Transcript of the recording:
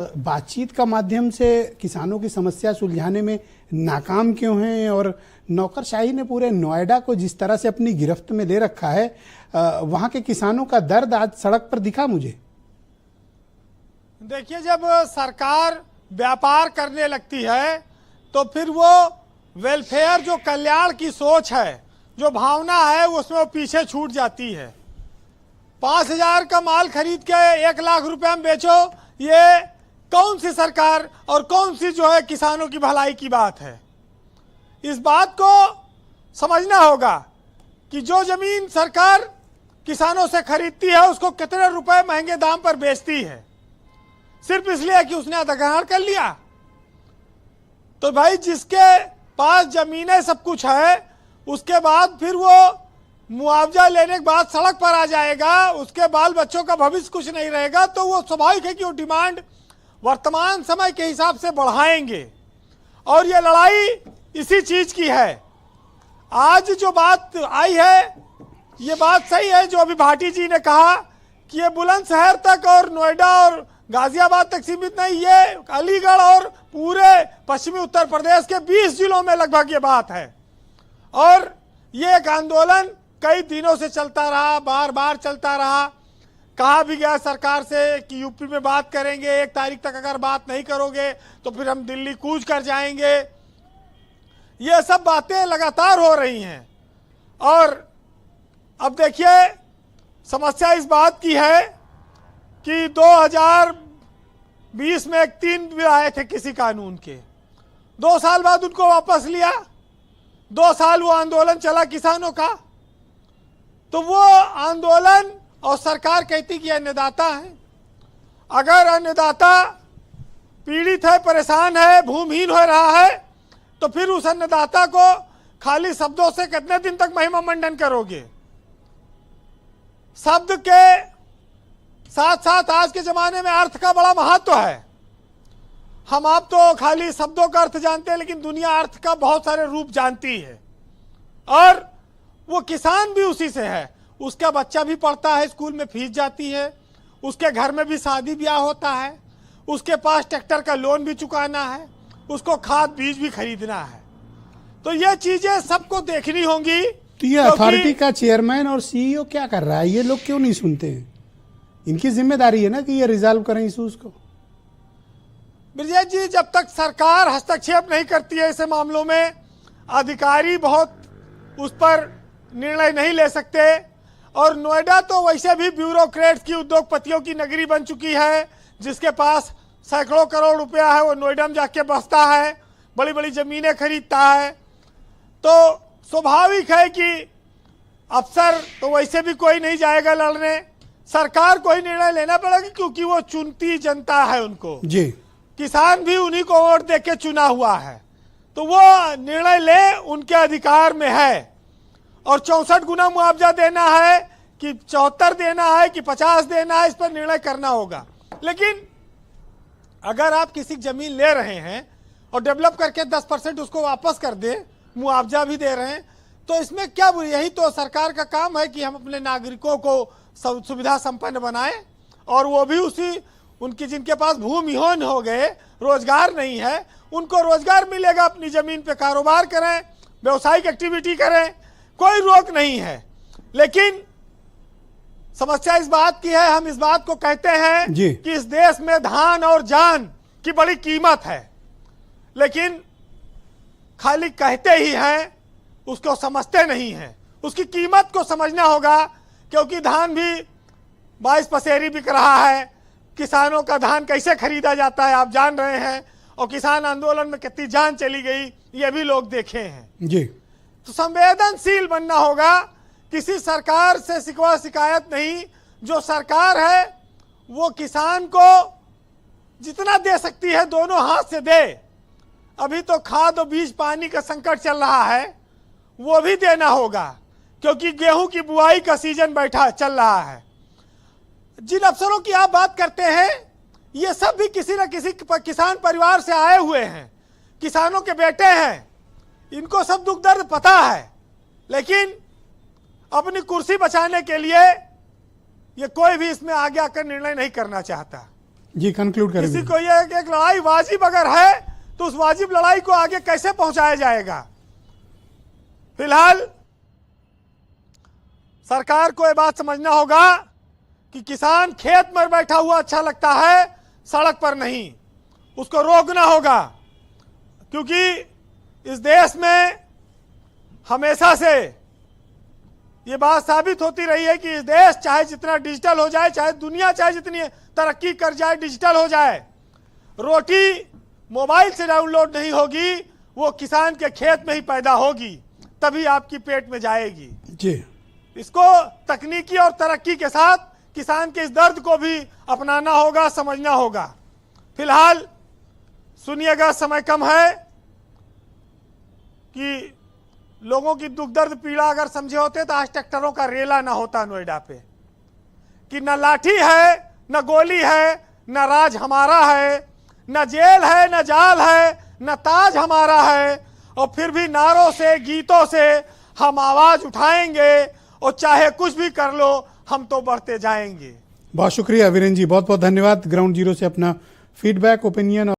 बातचीत का माध्यम से किसानों की समस्या सुलझाने में नाकाम क्यों हैं और नौकरशाही ने पूरे नोएडा को जिस तरह से अपनी गिरफ्त में ले रखा है, वहां के किसानों का दर्द आज सड़क पर दिखा मुझे। देखिए, जब सरकार व्यापार करने लगती है तो फिर वो वेलफेयर, जो कल्याण की सोच है, जो भावना है, उसमें वो पीछे छूट जाती है। 5,000 का माल खरीद के 1 लाख रुपए में बेचो, ये कौन सी सरकार और कौन सी जो है किसानों की भलाई की बात है। इस बात को समझना होगा कि जो जमीन सरकार किसानों से खरीदती है उसको कितने रुपए महंगे दाम पर बेचती है, सिर्फ इसलिए कि उसने अधिग्रहण कर लिया। तो भाई, जिसके पास जमीनें सब कुछ है, उसके बाद फिर वो मुआवजा लेने के बाद सड़क पर आ जाएगा, उसके बाल बच्चों का भविष्य कुछ नहीं रहेगा, तो वो स्वाभाविक है कि वो डिमांड वर्तमान समय के हिसाब से बढ़ाएंगे। और ये लड़ाई इसी चीज की है। आज जो बात आई है, ये बात सही है जो अभी भाटी जी ने कहा कि ये बुलंदशहर तक और नोएडा और गाजियाबाद तक सीमित नहीं, ये अलीगढ़ और पूरे पश्चिमी उत्तर प्रदेश के 20 जिलों में लगभग ये बात है। और ये एक आंदोलन कई दिनों से चलता रहा, बार बार चलता रहा। कहा भी गया सरकार से कि यूपी में बात करेंगे, 1 तारीख तक अगर बात नहीं करोगे तो फिर हम दिल्ली कूच कर जाएंगे। ये सब बातें लगातार हो रही हैं। और अब देखिए, समस्या इस बात की है कि 2020 में 3 बिल आए थे किसी कानून के, 2 साल बाद उनको वापस लिया। 2 साल वो आंदोलन चला किसानों का। तो वो आंदोलन, और सरकार कहती कि अन्नदाता है। अगर अन्नदाता पीड़ित है, परेशान है, भूमिहीन हो रहा है, तो फिर उस अन्नदाता को खाली शब्दों से कितने दिन तक महिमा मंडन करोगे। शब्द के साथ साथ आज के जमाने में अर्थ का बड़ा महत्व है। हम आप तो खाली शब्दों का अर्थ जानते हैं, लेकिन दुनिया अर्थ का बहुत सारे रूप जानती है। और वो किसान भी उसी से है। उसका बच्चा भी पढ़ता है, स्कूल में फीस जाती है, उसके घर में भी शादी ब्याह होता है, उसके पास ट्रैक्टर का लोन भी चुकाना है, उसको खाद बीज भी खरीदना है। तो ये चीजें सबको देखनी होंगी। तो ये अथॉरिटी का चेयरमैन और सीईओ क्या कर रहा है? ये लोग क्यों नहीं सुनते हैं? इनकी जिम्मेदारी है ना कि ये रिजॉल्व करें इश्यूज को। ब्रजेश जी, जब तक सरकार हस्तक्षेप नहीं करती है ऐसे मामलों में, अधिकारी बहुत उस पर निर्णय नहीं ले सकते। और नोएडा तो वैसे भी ब्यूरोक्रेट्स की, उद्योगपतियों की नगरी बन चुकी है। जिसके पास सैकड़ों करोड़ रुपया है वो नोएडा में जाके बसता है, बड़ी बड़ी जमीनें खरीदता है। तो स्वाभाविक है कि अफसर तो वैसे भी कोई नहीं जाएगा लड़ने, सरकार को ही निर्णय लेना पड़ेगा, क्योंकि वो चुनती जनता है उनको जी। किसान भी उन्हीं को वोट देके चुना हुआ है, तो वो निर्णय ले, उनके अधिकार में है। और 64 गुना मुआवजा देना है कि 74 देना है कि 50 देना है, इस पर निर्णय करना होगा। लेकिन अगर आप किसी जमीन ले रहे हैं और डेवलप करके 10% उसको वापस कर दे, मुआवजा भी दे रहे हैं, तो इसमें क्या यही तो सरकार का काम है कि हम अपने नागरिकों को सुविधा संपन्न बनाएं। और वो भी उनकी जिनके पास भूमिहीन हो गए, रोजगार नहीं है, उनको रोजगार मिलेगा, अपनी जमीन पे कारोबार करें, व्यवसायिक एक्टिविटी करें, कोई रोक नहीं है। लेकिन समस्या इस बात की है, हम इस बात को कहते हैं कि इस देश में धान और जान की बड़ी कीमत है, लेकिन खाली कहते ही हैं, उसको समझते नहीं हैं। उसकी कीमत को समझना होगा, क्योंकि धान भी 22 पसेरी बिक रहा है। किसानों का धान कैसे खरीदा जाता है आप जान रहे हैं, और किसान आंदोलन में कितनी जान चली गई ये भी लोग देखे हैं जी। तो संवेदनशील बनना होगा, किसी सरकार से शिकवा शिकायत नहीं। जो सरकार है वो किसान को जितना दे सकती है दोनों हाथ से दे। अभी तो खाद और बीज पानी का संकट चल रहा है, वो भी देना होगा, क्योंकि गेहूं की बुआई का सीजन चल रहा है। जिन अफसरों की आप बात करते हैं, ये सब भी किसी न किसी किसान परिवार से आए हुए हैं, किसानों के बेटे हैं, इनको सब दुख दर्द पता है। लेकिन अपनी कुर्सी बचाने के लिए ये कोई भी इसमें आगे आकर निर्णय नहीं करना चाहता। जी कंक्लूड करें। किसी को ये एक लड़ाई वाजिब अगर है तो उस वाजिब लड़ाई को आगे कैसे पहुंचाया जाएगा। फिलहाल सरकार को यह बात समझना होगा कि किसान खेत में बैठा हुआ अच्छा लगता है, सड़क पर नहीं। उसको रोकना होगा, क्योंकि इस देश में हमेशा से ये बात साबित होती रही है कि इस देश चाहे जितना डिजिटल हो जाए, चाहे दुनिया चाहे जितनी तरक्की कर जाए, डिजिटल हो जाए, रोटी मोबाइल से डाउनलोड नहीं होगी, वो किसान के खेत में ही पैदा होगी, तभी आपकी पेट में जाएगी जी। इसको तकनीकी और तरक्की के साथ किसान के इस दर्द को भी अपनाना होगा, समझना होगा। फिलहाल सुनिएगा, समय कम है, कि लोगों की दुख दर्द पीड़ा अगर समझे होते तो आज ट्रैक्टरों का रेला ना होता नोएडा पे, कि न लाठी है, न गोली है, न राज हमारा है, न जेल है, न जाल है, न ताज हमारा है, और फिर भी नारों से, गीतों से हम आवाज उठाएंगे, और चाहे कुछ भी कर लो हम तो बढ़ते जाएंगे। बहुत शुक्रिया वीरेन जी, बहुत बहुत धन्यवाद। ग्राउंड जीरो से अपना फीडबैक, ओपिनियन